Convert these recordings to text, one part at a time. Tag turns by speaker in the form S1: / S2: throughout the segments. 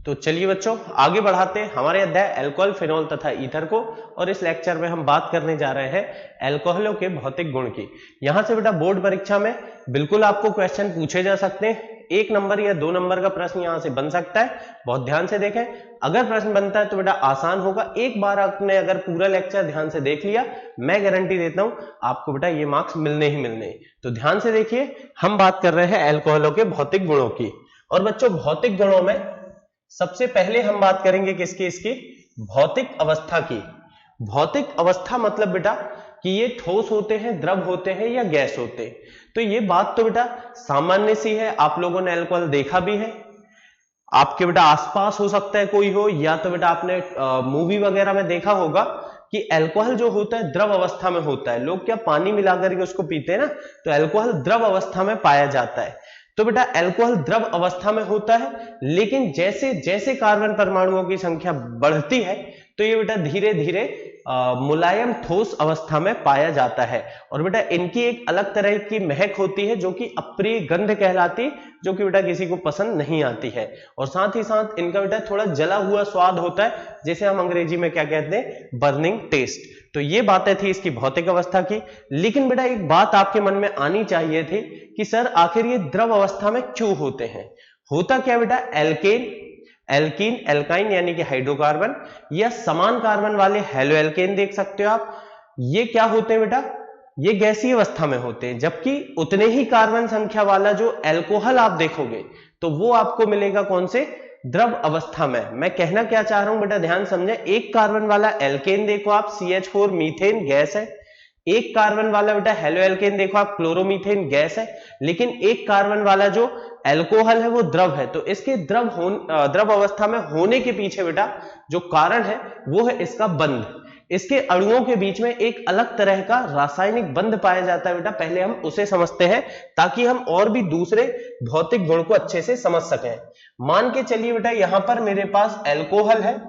S1: तो चलिए बच्चों आगे बढ़ाते हैं हमारे अध्याय अल्कोहल, फिनॉल तथा ईथर को। और इस लेक्चर में हम बात करने जा रहे हैं अल्कोहलों के भौतिक गुण की। यहां से बेटा बोर्ड परीक्षा में बिल्कुल आपको क्वेश्चन पूछे जा सकते हैं। 1 नंबर या 2 नंबर का प्रश्न यहां से बन सकता है। बहुत ध्यान से देखें, अगर प्रश्न बनता है तो बेटा आसान होगा। एक बार आपने अगर पूरा लेक्चर ध्यान से देख लिया, मैं गारंटी देता हूं आपको बेटा ये मार्क्स मिलने ही मिलने। तो ध्यान से देखिए, हम बात कर रहे हैं अल्कोहलों के भौतिक गुणों की। और बच्चों भौतिक गुणों में सबसे पहले हम बात करेंगे किसकी? इसकी भौतिक अवस्था की। भौतिक अवस्था मतलब बेटा कि ये ठोस होते हैं, द्रव होते हैं या गैस होते हैं। तो ये बात तो बेटा सामान्य सी है, आप लोगों ने अल्कोहल देखा भी है, आपके बेटा आसपास हो सकता है कोई हो, या तो बेटा आपने मूवी वगैरह में देखा होगा कि अल्कोहल जो होता है द्रव अवस्था में होता है। लोग क्या पानी मिलाकर के उसको पीते हैं ना, तो अल्कोहल द्रव अवस्था में पाया जाता है। तो बेटा अल्कोहल द्रव अवस्था में होता है, लेकिन जैसे जैसे कार्बन परमाणुओं की संख्या बढ़ती है तो ये बेटा धीरे धीरे मुलायम ठोस अवस्था में पाया जाता है। और बेटा इनकी एक अलग तरह की महक होती है जो कि अप्रिय गंध कहलाती, जो कि बेटा किसी को पसंद नहीं आती है। और साथ ही साथ इनका बेटा थोड़ा जला हुआ स्वाद होता है, जैसे हम अंग्रेजी में क्या कहते हैं, बर्निंग टेस्ट। तो ये बातें थी इसकी भौतिक अवस्था की। लेकिन बेटा एक बात आपके मन में आनी चाहिए थी कि सर आखिर ये द्रव अवस्था में क्यों होते हैं? होता क्या बेटा, एल्केन, एल्कीन, एल्काइन यानी कि हाइड्रोकार्बन, या समान कार्बन वाले हेलो एल्केन देख सकते हो आप, ये क्या होते हैं बेटा, ये गैसीय अवस्था में होते हैं। जबकि उतने ही कार्बन संख्या वाला जो अल्कोहल आप देखोगे तो वो आपको मिलेगा कौन से? द्रव अवस्था में। मैं कहना क्या चाह रहा हूं बेटा ध्यान समझे, एक कार्बन वाला एल्केन देखो आप, CH4 मीथेन गैस है। एक कार्बन वाला बेटा हेलो एल्केन देखो आप, क्लोरोमीथेन गैस है। लेकिन एक कार्बन वाला जो अल्कोहल है वो द्रव है। तो इसके द्रव अवस्था में होने के पीछे बेटा जो कारण है वो है इसका बंध। इसके अणुओं के बीच में एक अलग तरह का रासायनिक बंध पाया जाता है बेटा, पहले हम उसे समझते हैं ताकि हम और भी दूसरे भौतिक गुण को अच्छे से समझ सकें। मान के चलिए बेटा यहां पर मेरे पास अल्कोहल है,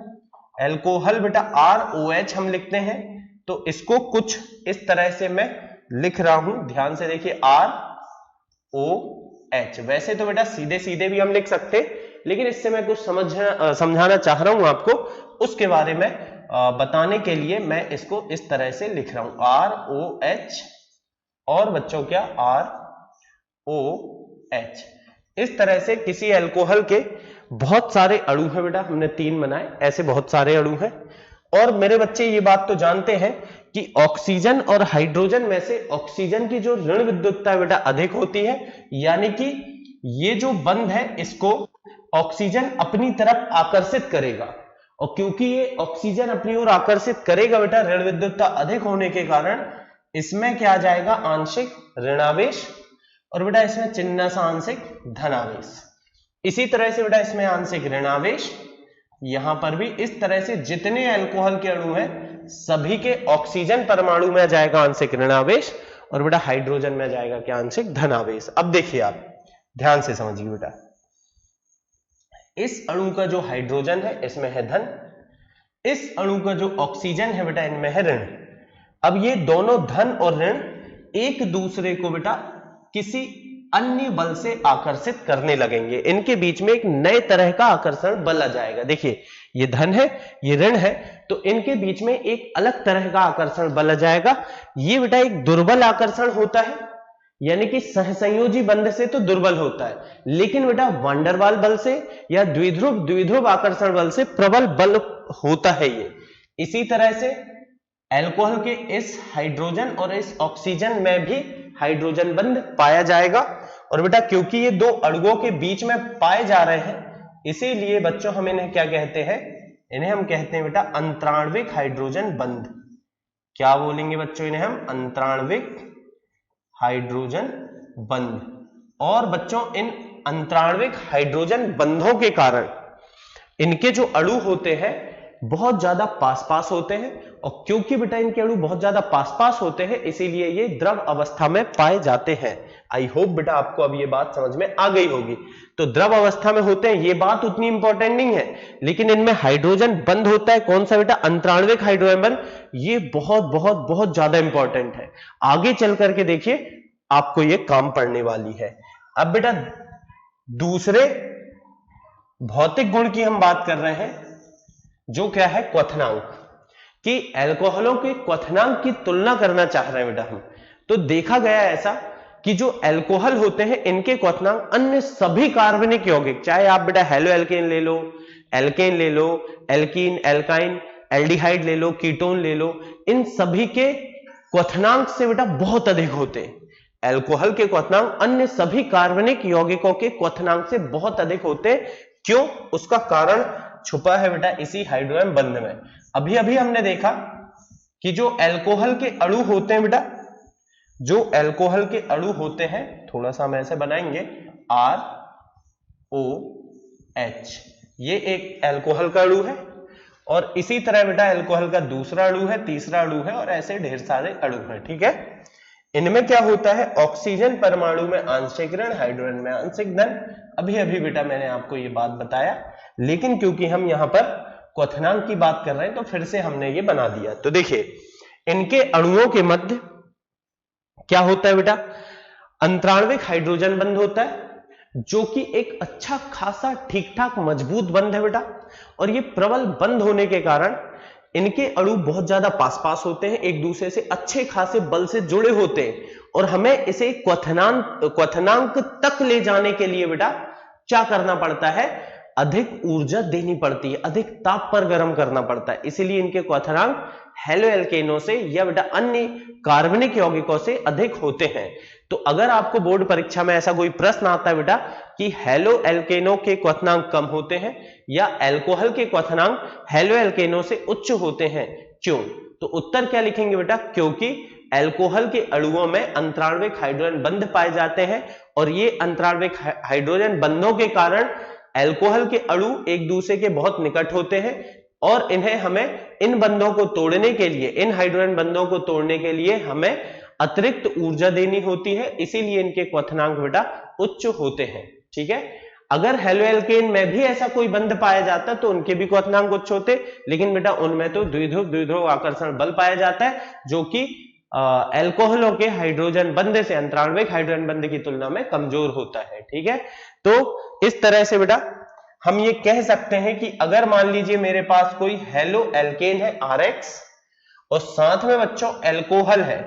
S1: अल्कोहल बेटा ROH हम लिखते हैं। तो इसको कुछ इस तरह से मैं लिख रहा हूं, ध्यान से देखिए, ROH। वैसे तो बेटा सीधे सीधे भी हम लिख सकते, लेकिन इससे मैं कुछ समझाना चाह रहा हूं आपको, उसके बारे में बताने के लिए मैं इसको इस तरह से लिख रहा हूं, ROH और बच्चों क्या, ROH। इस तरह से किसी अल्कोहल के बहुत सारे अणु हैं बेटा, हमने 3 बनाए, ऐसे बहुत सारे अणु हैं। और मेरे बच्चे ये बात तो जानते हैं कि ऑक्सीजन और हाइड्रोजन में से ऑक्सीजन की जो ऋण विद्युतता है बेटा अधिक होती है, यानी कि ये जो बंध है इसको ऑक्सीजन अपनी तरफ आकर्षित करेगा। और क्योंकि ये ऑक्सीजन अपनी ओर आकर्षित करेगा बेटा ऋण विद्युतता अधिक होने के कारण, इसमें क्या आ जाएगा, आंशिक ऋणावेश, और बेटा इसमें चिन्ह सा आंशिक धनावेश। इसी तरह से बेटा इसमें आंशिक ऋणावेश, यहां पर भी इस तरह से जितने अल्कोहल के अणु हैं सभी के ऑक्सीजन परमाणु में जाएगा आंशिक ऋणावेश, और बेटा हाइड्रोजन में जाएगा क्या, आंशिक धनावेश। अब देखिए आप ध्यान से समझिए बेटा, इस अणु का जो हाइड्रोजन है इसमें है धन, इस अणु का जो ऑक्सीजन है बेटा इनमें है ऋण। अब ये दोनों धन और ऋण एक दूसरे को बेटा किसी अन्य बल से आकर्षित करने लगेंगे, इनके बीच में एक नए तरह का आकर्षण बल आ जाएगा। देखिए ये धन है, ये ऋण है, तो इनके बीच में एक अलग तरह का आकर्षण बल आ जाएगा। ये बेटा एक दुर्बल आकर्षण होता है, यानी कि सहसंयोजी बंध से तो दुर्बल होता है, लेकिन बेटा वांडरवाल बल से या द्विध्रुव आकर्षण बल से प्रबल बल होता है ये। इसी तरह से अल्कोहल के इस हाइड्रोजन और इस ऑक्सीजन में भी हाइड्रोजन बंध पाया जाएगा। और बेटा क्योंकि ये दो अणुओं के बीच में पाए जा रहे हैं, इसीलिए बच्चों हम इन्हें क्या कहते हैं, इन्हें हम कहते हैं बेटा अंतराण्विक हाइड्रोजन बंध। क्या बोलेंगे बच्चों, इन्हें हम अंतराण्विक हाइड्रोजन बंध। और बच्चों इन अंतराण्विक हाइड्रोजन बंधों के कारण इनके जो अणु होते हैं बहुत ज्यादा पास पास होते हैं, और क्योंकि बेटा इनके अणु बहुत ज्यादा पास पास होते हैं इसीलिए ये द्रव अवस्था में पाए जाते हैं। आई होप बेटा आपको अब ये बात समझ में आ गई होगी। तो द्रव अवस्था में होते हैं, ये बात उतनी इंपॉर्टेंट नहीं है, लेकिन इनमें हाइड्रोजन बंध होता है, कौन सा बेटा, अंतराण्विक हाइड्रोजन बंध। ये बहुत बहुत बहुत ज्यादा इंपॉर्टेंट है, आगे चल करके देखिए आपको ये काम पड़ने वाली है। अब बेटा दूसरे भौतिक गुण की हम बात कर रहे हैं, जो क्या है क्वथनांक, कि एल्कोहलों के क्वथनांक की तुलना करना चाह रहे हैं बेटा हम। तो देखा गया ऐसा कि जो एल्कोहल होते हैं इनके क्वथनांक अन्य सभी कार्बनिक यौगिक, चाहे आप बेटा हेलो एल्केन ले लो, एल्केन ले लो, एल्कीन, एल्काइन, एल्डिहाइड ले लो, कीटोन ले लो, इन सभी के क्वथनांक से बेटा बहुत अधिक होते हैं। एल्कोहल के क्वथनांक अन्य सभी कार्बनिक यौगिकों के क्वथनांक से बहुत अधिक होते हैं। क्यों? उसका कारण छुपा है बेटा इसी हाइड्रोजन बंध में। अभी अभी हमने देखा कि जो एल्कोहल के अणु होते हैं बेटा, जो एल्कोहल के अणु होते हैं, थोड़ा सा हम ऐसे बनाएंगे ROH, ये एक एल्कोहल का अणु है, और इसी तरह बेटा एल्कोहल का दूसरा अणु है, तीसरा अणु है, और ऐसे ढेर सारे अणु हैं। ठीक है, इनमें क्या होता है, ऑक्सीजन परमाणु में आंशिक ऋण, हाइड्रोजन में आंशिक धन। अभी अभी बेटा मैंने आपको ये बात बताया, लेकिन क्योंकि हम यहां पर क्वथनांक की बात कर रहे हैं तो फिर से हमने ये बना दिया। तो देखिए इनके अणुओं के मध्य क्या होता है बेटा, अंतराण्विक हाइड्रोजन बंध होता है, जो कि एक अच्छा खासा ठीक ठाक मजबूत बंध है बेटा। और ये प्रबल बंध होने के कारण इनके अणु बहुत ज्यादा पास पास होते हैं, एक दूसरे से अच्छे खासे बल से जुड़े होते हैं, और हमें इसे क्वथनांक तक ले जाने के लिए बेटा क्या करना पड़ता है, अधिक ऊर्जा देनी पड़ती है, अधिक ताप पर गर्म करना पड़ता है। इसीलिए इनके क्वथनांक हेलो एल्केनों से या बेटा अन्य कार्बनिक यौगिकों से अधिक होते हैं। तो अगर आपको बोर्ड परीक्षा में ऐसा कोई प्रश्न आता है बेटा कि हेलो एल्केनों के क्वथनांक कम होते हैं या एल्कोहल के क्वथनांक हेलो एल्केनों से उच्च होते हैं, क्यों? तो उत्तर क्या लिखेंगे बेटा, क्योंकि एल्कोहल के अणुओं में अंतराण्विक हाइड्रोजन बंध पाए जाते हैं, और ये अंतराण्विक हाइड्रोजन बंधों के कारण एल्कोहल के अणु एक दूसरे के बहुत निकट होते हैं, और इन्हें हमें इन बंधों को तोड़ने के लिए, इन हाइड्रोजन बंधों को तोड़ने के लिए हमें अतिरिक्त ऊर्जा देनी होती है, इसीलिए इनके क्वथनांक बेटा उच्च होते हैं। ठीक है, अगर हेलो एल्केन में भी ऐसा कोई बंध पाया जाता तो उनके भी क्वथनांक उच्च होते, लेकिन बेटा उनमें तो द्विध्रुव आकर्षण बल पाया जाता है, जो कि एल्कोहलों के हाइड्रोजन बंध से, अंतराण्विक हाइड्रोजन बंध की तुलना में कमजोर होता है। ठीक है, तो इस तरह से बेटा हम ये कह सकते हैं कि अगर मान लीजिए मेरे पास कोई हेलो एल्केन है RX, और साथ में बच्चों एल्कोहल है,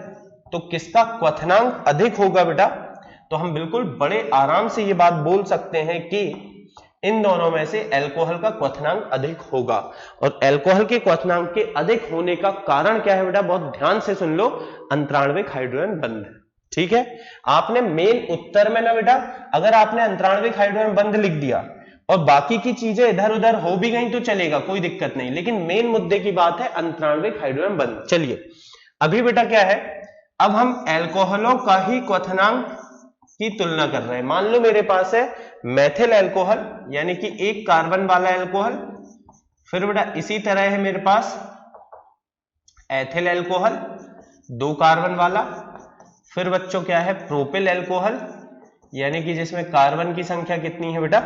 S1: तो किसका क्वथनांक अधिक होगा बेटा? तो हम बिल्कुल बड़े आराम से ये बात बोल सकते हैं कि इन दोनों में से एल्कोहल का क्वथनांक अधिक होगा। और एल्कोहल के क्वथनांक के अधिक होने का कारण क्या है बेटा, बहुत ध्यान से सुन लो, अंतराण्विक हाइड्रोजन बंध। ठीक है, आपने मेन उत्तर में ना बेटा, अगर आपने अंतराण्विक हाइड्रोजन बंध लिख दिया और बाकी की चीजें इधर उधर हो भी गई तो चलेगा, कोई दिक्कत नहीं, लेकिन मेन मुद्दे की बात है अंतराण्विक हाइड्रोजन बंध। चलिए अभी बेटा क्या है, अब हम एल्कोहलों का ही क्वथनांक की तुलना कर रहे हैं। मान लो मेरे पास है मेथिल एल्कोहल, यानी कि एक कार्बन वाला एल्कोहल, फिर बेटा इसी तरह है मेरे पास एथिल एल्कोहल, 2 कार्बन वाला, फिर बच्चों क्या है प्रोपिल एल्कोहल, यानी कि जिसमें कार्बन की संख्या कितनी है बेटा,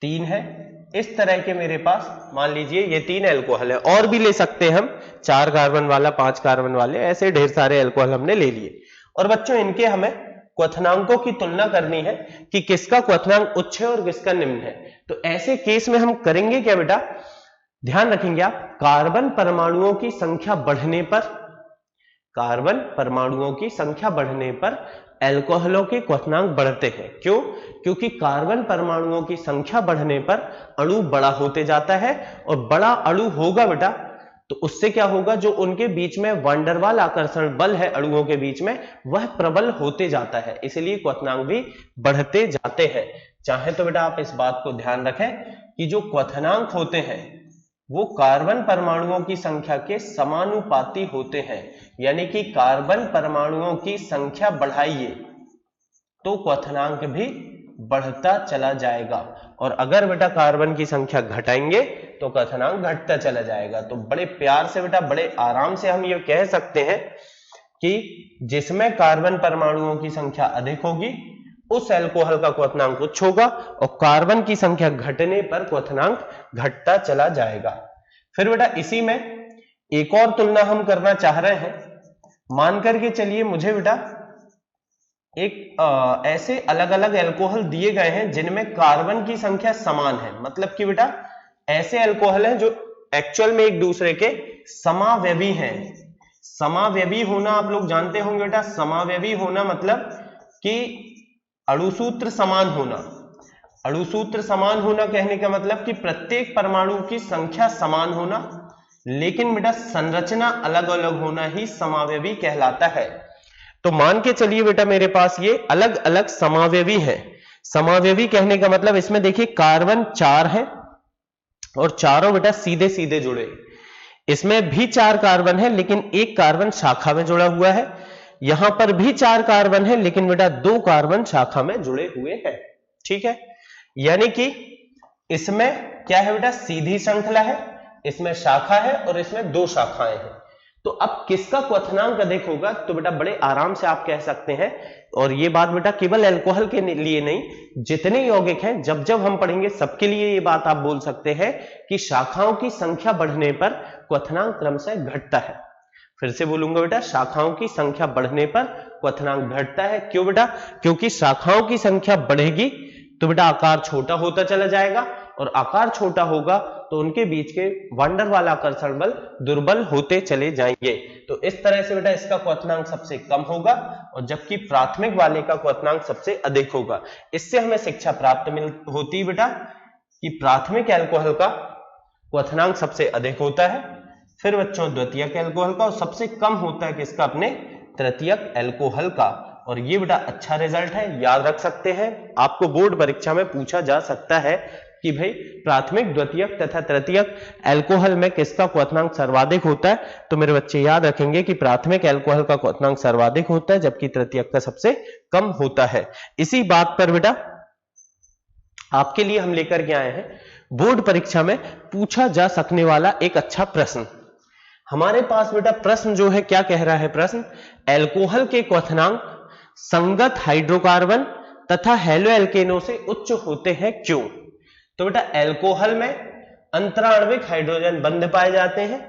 S1: 3 है। इस तरह के मेरे पास मान लीजिए ये 3 एल्कोहल है, और भी ले सकते हैं हम, 4 कार्बन वाला, 5 कार्बन वाले, ऐसे ढेर सारे एल्कोहल हमने ले लिए। और बच्चों इनके हमें क्वथनांकों की तुलना करनी है कि किसका क्वथनांक उच्च है और किसका निम्न है। तो ऐसे केस में हम करेंगे क्या बेटा, ध्यान रखेंगे आप, कार्बन परमाणुओं की संख्या बढ़ने पर, कार्बन परमाणुओं की संख्या बढ़ने पर एल्कोहलों के क्वथनांक बढ़ते हैं। क्यों? क्योंकि कार्बन परमाणुओं की संख्या बढ़ने पर अणु बड़ा होते जाता है, और बड़ा अणु होगा बेटा तो उससे क्या होगा, जो उनके बीच में वांडरवाल आकर्षण बल है अणुओं के बीच में, वह प्रबल होते जाता है, इसलिए क्वथनांक भी बढ़ते जाते हैं। चाहे तो बेटा आप इस बात को ध्यान रखें कि जो क्वथनांक होते हैं वो कार्बन परमाणुओं की संख्या के समानुपाती होते हैं, यानी कि कार्बन परमाणुओं की संख्या बढ़ाइए तो क्वथनांक भी बढ़ता चला जाएगा, और अगर बेटा कार्बन की संख्या घटाएंगे तो क्वथनांक घटता चला जाएगा। तो बड़े प्यार से बेटा, बड़े आराम से हम ये कह सकते हैं कि जिसमें कार्बन परमाणुओं की संख्या अधिक होगी उस एल्कोहल का क्वथनांक उच्च होगा, और कार्बन की संख्या घटने पर क्वथनांक घटता चला जाएगा। फिर बेटा इसी में एक और तुलना हम करना चाह रहे हैं, मान करके चलिए मुझे बेटा ऐसे अलग अलग एल्कोहल दिए गए हैं जिनमें कार्बन की संख्या समान है, मतलब कि बेटा ऐसे एल्कोहल हैं जो एक्चुअल में एक दूसरे के समावयवी हैं। समावयवी होना आप लोग जानते होंगे बेटा, समावयवी होना मतलब कि अणुसूत्र समान होना। अणुसूत्र समान होना कहने का मतलब कि प्रत्येक परमाणु की संख्या समान होना, लेकिन बेटा संरचना अलग अलग होना ही समावयवी कहलाता है। तो मान के चलिए बेटा मेरे पास ये अलग अलग समावयवी है। समावयवी कहने का मतलब इसमें देखिए कार्बन 4 है और चारों बेटा सीधे सीधे जुड़े। इसमें भी 4 कार्बन है लेकिन एक कार्बन शाखा में जुड़ा हुआ है। यहां पर भी 4 कार्बन है लेकिन बेटा 2 कार्बन शाखा में जुड़े हुए हैं। ठीक है, यानी कि इसमें क्या है बेटा, सीधी श्रृंखला है, इसमें शाखा है और इसमें 2 शाखाएं हैं। तो अब किसका क्वथनांक अधिक होगा, तो बेटा बड़े आराम से आप कह सकते हैं, और ये बात बेटा केवल अल्कोहल के लिए नहीं, जितने यौगिक हैं जब जब हम पढ़ेंगे सबके लिए ये बात आप बोल सकते हैं कि शाखाओं की संख्या बढ़ने पर क्वथनांक क्रमशः घटता है। फिर से बोलूंगा बेटा, शाखाओं की संख्या बढ़ने पर क्वथनांक घटता है। क्यों बेटा, क्योंकि शाखाओं की संख्या बढ़ेगी तो बेटा आकार छोटा होता चला जाएगा, और आकार छोटा होगा तो उनके बीच के वांडर वाला आकर्षण बल दुर्बल होते चले जाएंगे। तो इस तरह से बेटा इसका क्वथनांक सबसे कम होगा, और जबकि प्राथमिक वाले का क्वथनांक सबसे अधिक होगा। इससे हमें शिक्षा प्राप्त होती बेटा कि प्राथमिक एल्कोहल का क्वथनांक सबसे अधिक होता है, फिर बच्चों द्वितीयक एल्कोहल का, और सबसे कम होता है किसका, अपने तृतीयक एल्कोहल का। और ये बेटा अच्छा रिजल्ट है, याद रख सकते हैं, आपको बोर्ड परीक्षा में पूछा जा सकता है कि भाई प्राथमिक, द्वितीयक तथा तृतीयक एल्कोहल में किसका क्वथनांक सर्वाधिक होता है। तो मेरे बच्चे याद रखेंगे कि प्राथमिक एल्कोहल का क्वथनांक सर्वाधिक होता है जबकि तृतीयक का सबसे कम होता है। इसी बात पर बेटा आपके लिए हम लेकर के आए हैं बोर्ड परीक्षा में पूछा जा सकने वाला एक अच्छा प्रश्न। हमारे पास बेटा प्रश्न जो है क्या कह रहा है, प्रश्न एल्कोहल के क्वथनांक संगत हाइड्रोकार्बन तथा हैलो एल्केनों से उच्च होते हैं क्यों। तो बेटा एल्कोहल में अंतराण्विक हाइड्रोजन बंध पाए जाते हैं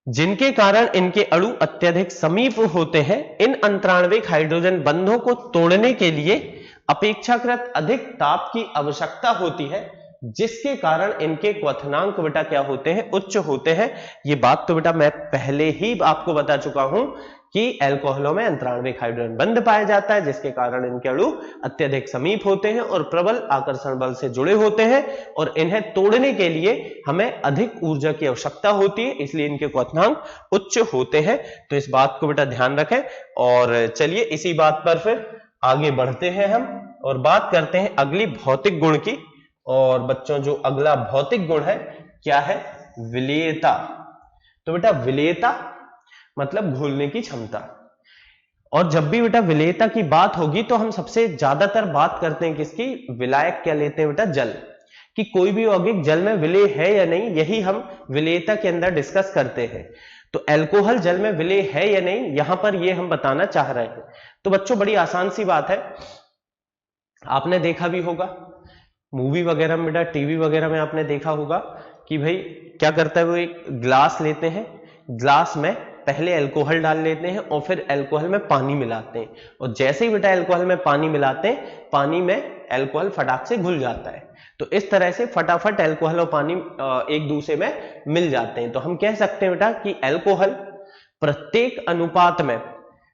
S1: जिनके कारण इनके अणु अत्यधिक समीप होते हैं। इन अंतराण्विक हाइड्रोजन बंधों को तोड़ने के लिए अपेक्षाकृत अधिक ताप की आवश्यकता होती है, जिसके कारण इनके क्वथनांक बेटा क्या होते हैं, उच्च होते हैं। ये बात तो बेटा मैं पहले ही आपको बता चुका हूं कि एल्कोहलों में अंतराण्विक हाइड्रोजन बंध पाया जाता है जिसके कारण इनके अणु अत्यधिक समीप होते हैं और प्रबल आकर्षण बल से जुड़े होते हैं, और इन्हें तोड़ने के लिए हमें अधिक ऊर्जा की आवश्यकता होती है, इसलिए इनके क्वथनांक उच्च होते हैं। तो इस बात को बेटा ध्यान रखें। और चलिए इसी बात पर फिर आगे बढ़ते हैं हम और बात करते हैं अगली भौतिक गुण की। और बच्चों जो अगला भौतिक गुण है क्या है, विलेयता। तो बेटा विलेयता मतलब घुलने की क्षमता। और जब भी बेटा विलेयता की बात होगी तो हम सबसे ज्यादातर बात करते हैं किसकी, विलायक क्या लेते हैं बेटा, जल, कि कोई भी यौगिक जल में विलेय है या नहीं, यही हम विलेयता के अंदर डिस्कस करते हैं। तो अल्कोहल जल में विलेय है या नहीं, यहां पर ये हम बताना चाह रहे हैं। तो बच्चों बड़ी आसान सी बात है, आपने देखा भी होगा मूवी वगैरह में बेटा, टीवी वगैरह में आपने देखा होगा कि भाई क्या करता है, वो एक ग्लास लेते हैं, ग्लास में पहले अल्कोहल डाल लेते हैं और फिर अल्कोहल में पानी मिलाते हैं, और जैसे ही बेटा अल्कोहल में पानी मिलाते हैं, पानी में अल्कोहल फटाक से घुल जाता है। तो इस तरह से फटाफट अल्कोहल और पानी एक दूसरे में मिल जाते हैं। तो हम कह सकते हैं बेटा कि अल्कोहल प्रत्येक अनुपात में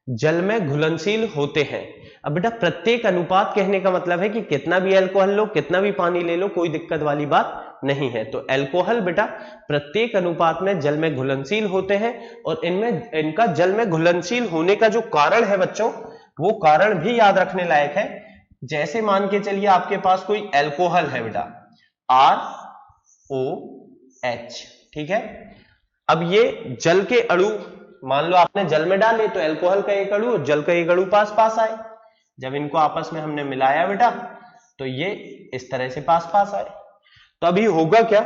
S1: जल में घुलनशील होते हैं। अब बेटा प्रत्येक अनुपात कहने का मतलब है कि कितना भी अल्कोहल लो, कितना भी पानी ले लो, कोई दिक्कत वाली बात नहीं है। तो अल्कोहल बेटा प्रत्येक अनुपात में जल में घुलनशील होते हैं, और इनमें इनका जल में घुलनशील होने का जो कारण है बच्चों, वो कारण भी याद रखने लायक है। जैसे मान के चलिए आपके पास कोई अल्कोहल है बेटा ROH, ठीक है। अब ये जल के अणु मान लो आपने जल में डाले, तो अल्कोहल का एक अणु जल का एक अणु पास पास आए। जब इनको आपस में हमने मिलाया बेटा तो ये इस तरह से पास पास आए। तो अभी होगा क्या,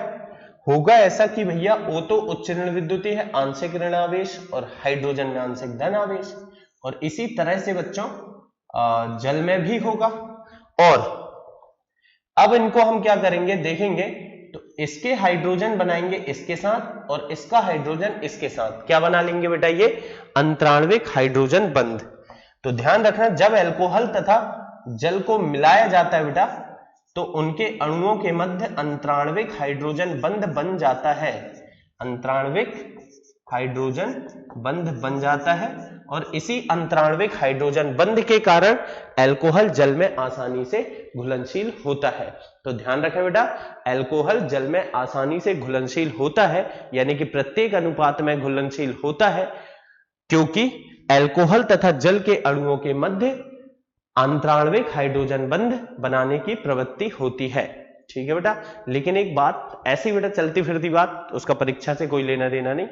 S1: होगा ऐसा कि भैया O तो उच्च ऋण विद्युतीय है, आंशिक ऋण आवेश, और हाइड्रोजन में आंशिक धन आवेश, और इसी तरह से बच्चों जल में भी होगा। और अब इनको हम क्या करेंगे देखेंगे, तो इसके हाइड्रोजन बनाएंगे इसके साथ और इसका हाइड्रोजन इसके साथ, क्या बना लेंगे बेटा, ये अंतराण्विक हाइड्रोजन बंध। तो ध्यान रखना, जब अल्कोहल तथा जल को मिलाया जाता है बेटा तो उनके अणुओं के मध्य अंतराण्विक हाइड्रोजन बंध बन जाता है, अंतराण्विक हाइड्रोजन बंध बन जाता है, और इसी अंतराण्विक हाइड्रोजन बंध के कारण अल्कोहल जल में आसानी से घुलनशील होता है। तो ध्यान रखें बेटा, अल्कोहल जल में आसानी से घुलनशील होता है, यानी कि प्रत्येक अनुपात में घुलनशील होता है, क्योंकि अल्कोहल तथा जल के अणुओं के मध्य अंतराण्विक हाइड्रोजन बंध बनाने की प्रवृत्ति होती है। ठीक है बेटा, लेकिन एक बात ऐसी बेटा चलती फिरती बात, उसका परीक्षा से कोई लेना देना नहीं।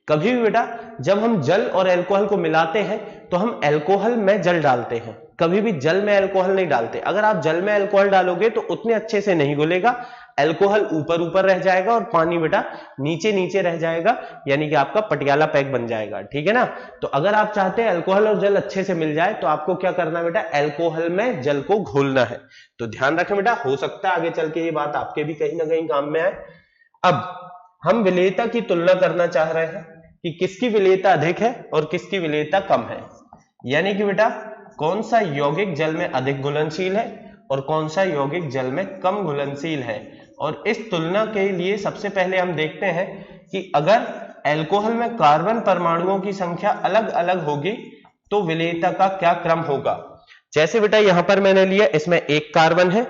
S1: कभी भी बेटा जब हम जल और अल्कोहल को मिलाते हैं तो हम अल्कोहल में जल डालते हैं, कभी भी जल में अल्कोहल नहीं डालते। अगर आप जल में अल्कोहल डालोगे तो उतने अच्छे से नहीं घुलेगा, अल्कोहल ऊपर ऊपर रह जाएगा और पानी बेटा नीचे नीचे रह जाएगा, यानी कि आपका पटियाला पैक बन जाएगा। ठीक है ना। तो अगर आप चाहते हैं अल्कोहल और जल अच्छे से मिल जाए तो आपको क्या करना है बेटा, अल्कोहल में जल को घोलना है। तो ध्यान रखें बेटा, हो सकता है आगे चल के ये बात आपके भी कहीं ना कहीं काम में आए। अब हम विलेयता की तुलना करना चाह रहे हैं कि किसकी विलेयता अधिक है और किसकी विलेयता कम है, यानी कि बेटा कौन सा यौगिक जल में अधिक घुलनशील है और कौन सा यौगिक जल में कम घुलनशील है। और इस तुलना के लिए सबसे पहले हम देखते हैं कि अगर अल्कोहल में कार्बन परमाणुओं की संख्या अलग अलग होगी तो विलेयता का क्या क्रम होगा। जैसे बेटा यहां पर मैंने लिया, इसमें 1 कार्बन है,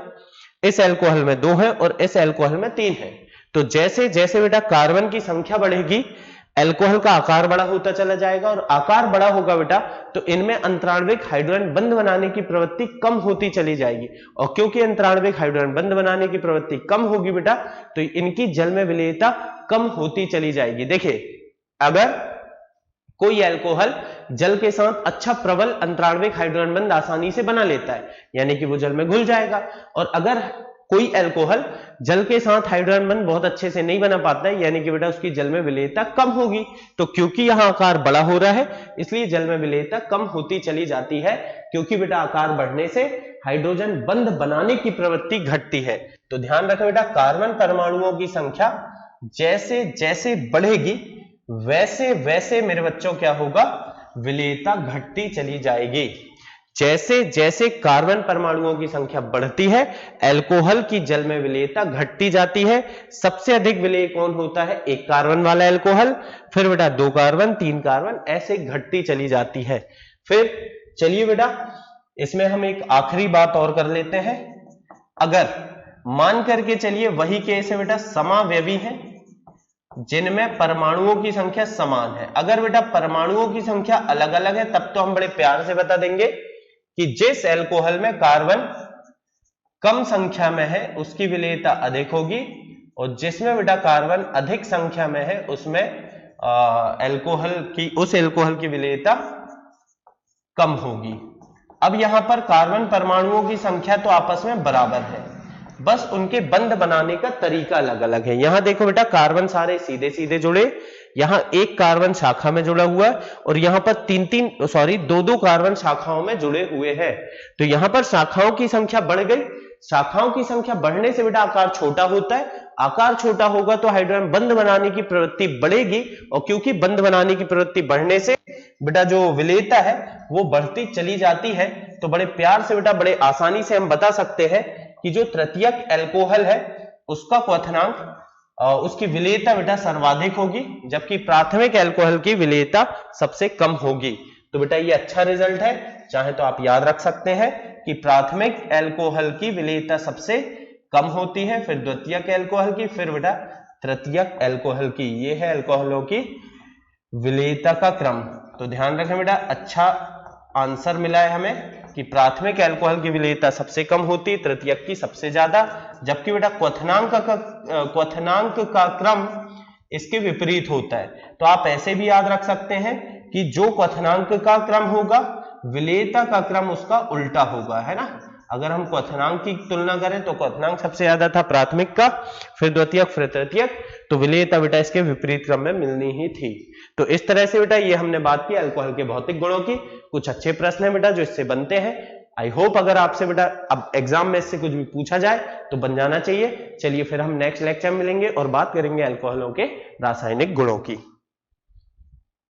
S1: इस अल्कोहल में 2 है और इस अल्कोहल में 3 है। तो जैसे जैसे बेटा कार्बन की संख्या बढ़ेगी अल्कोहल का आकार बड़ा होता चला जाएगा, और आकार बड़ा होगा बेटा तो इनमें अंतराण्विक हाइड्रोजन बंध बनाने की प्रवृत्ति कम होती चली जाएगी, और क्योंकि अंतराण्विक हाइड्रोजन बंध बनाने की प्रवृत्ति कम होगी बेटा तो इनकी जल में विलेयता कम होती चली जाएगी। देखिए, अगर कोई अल्कोहल जल के साथ अच्छा प्रबल अंतराण्विक हाइड्रोजन बंध आसानी से बना लेता है, यानी कि वो जल में घुल जाएगा, और अगर कोई अल्कोहल जल के साथ हाइड्रोजन बंध बहुत अच्छे से नहीं बना पाता है, यानी कि बेटा उसकी जल में विलेयता कम होगी। तो क्योंकि यहां आकार बड़ा हो रहा है इसलिए जल में विलेयता कम होती चली जाती है, क्योंकि बेटा आकार बढ़ने से हाइड्रोजन बंध बनाने की प्रवृत्ति घटती है। तो ध्यान रखें बेटा, कार्बन परमाणुओं की संख्या जैसे जैसे बढ़ेगी वैसे वैसे मेरे बच्चों क्या होगा, विलेयता घटती चली जाएगी। जैसे जैसे कार्बन परमाणुओं की संख्या बढ़ती है अल्कोहल की जल में विलेयता घटती जाती है। सबसे अधिक विलेय कौन होता है, 1 कार्बन वाला अल्कोहल, फिर बेटा 2 कार्बन, 3 कार्बन, ऐसे घटती चली जाती है। फिर चलिए बेटा इसमें हम एक आखिरी बात और कर लेते हैं। अगर मान करके चलिए वही केस है बेटा, समावयवी है जिनमें परमाणुओं की संख्या समान है। अगर बेटा परमाणुओं की संख्या अलग अलग है तब तो हम बड़े प्यार से बता देंगे कि जिस अल्कोहल में कार्बन कम संख्या में है उसकी विलेयता अधिक होगी, और जिसमें बेटा कार्बन अधिक संख्या में है उसमें उस अल्कोहल की विलेयता कम होगी। अब यहां पर कार्बन परमाणुओं की संख्या तो आपस में बराबर है, बस उनके बंध बनाने का तरीका अलग अलग है। यहां देखो बेटा कार्बन सारे सीधे सीधे जुड़े, यहां 1 कार्बन शाखा में जुड़ा हुआ है और यहां पर 2 कार्बन शाखाओं में जुड़े हुए हैं। तो यहां पर शाखाओं की संख्या बढ़ गई, शाखाओं की संख्या बढ़ने से बेटा आकार छोटा होता है, आकार छोटा होगा तो हाइड्रोजन बंध बनाने की प्रवृत्ति बढ़ेगी, और क्योंकि बंध बनाने की प्रवृत्ति बढ़ने से बेटा जो विलेयता है वो बढ़ती चली जाती है। तो बड़े प्यार से बेटा बड़े आसानी से हम बता सकते हैं कि जो तृतीयक अल्कोहल है उसका क्वथनांक उसकी विलेयता बेटा सर्वाधिक होगी, जबकि प्राथमिक अल्कोहल की विलेयता सबसे कम होगी। तो बेटा ये अच्छा रिजल्ट है, चाहे तो आप याद रख सकते हैं कि प्राथमिक अल्कोहल की विलेयता सबसे कम होती है, फिर द्वितीयक अल्कोहल की, फिर बेटा तृतीयक अल्कोहल की। ये है अल्कोहलों की विलेयता का क्रम। तो ध्यान रखें बेटा, अच्छा आंसर मिला है हमें कि प्राथमिक अल्कोहल की विलेयता सबसे कम होती, तृतीयक की सबसे ज्यादा, जबकि बेटा क्वथनांक का क्रम इसके विपरीत होता है। तो आप ऐसे भी याद रख सकते हैं कि जो क्वथनांक का क्रम होगा विलेयता का क्रम उसका उल्टा होगा, है ना। अगर हम क्वथनांक की तुलना करें तो क्वथनांक सबसे ज्यादा था प्राथमिक का, फिर द्वितीयक, फिर तृतीयक, तो विलेयता बेटा इसके विपरीत क्रम में मिलनी ही थी। तो इस तरह से बेटा ये हमने बात की अल्कोहल के भौतिक गुणों की। कुछ अच्छे प्रश्न है बेटा जो इससे बनते हैं। आई होप अगर आपसे बेटा अब एग्जाम में इससे कुछ भी पूछा जाए तो बन जाना चाहिए। चलिए फिर हम नेक्स्ट लेक्चर में मिलेंगे और बात करेंगे अल्कोहलों के रासायनिक गुणों की।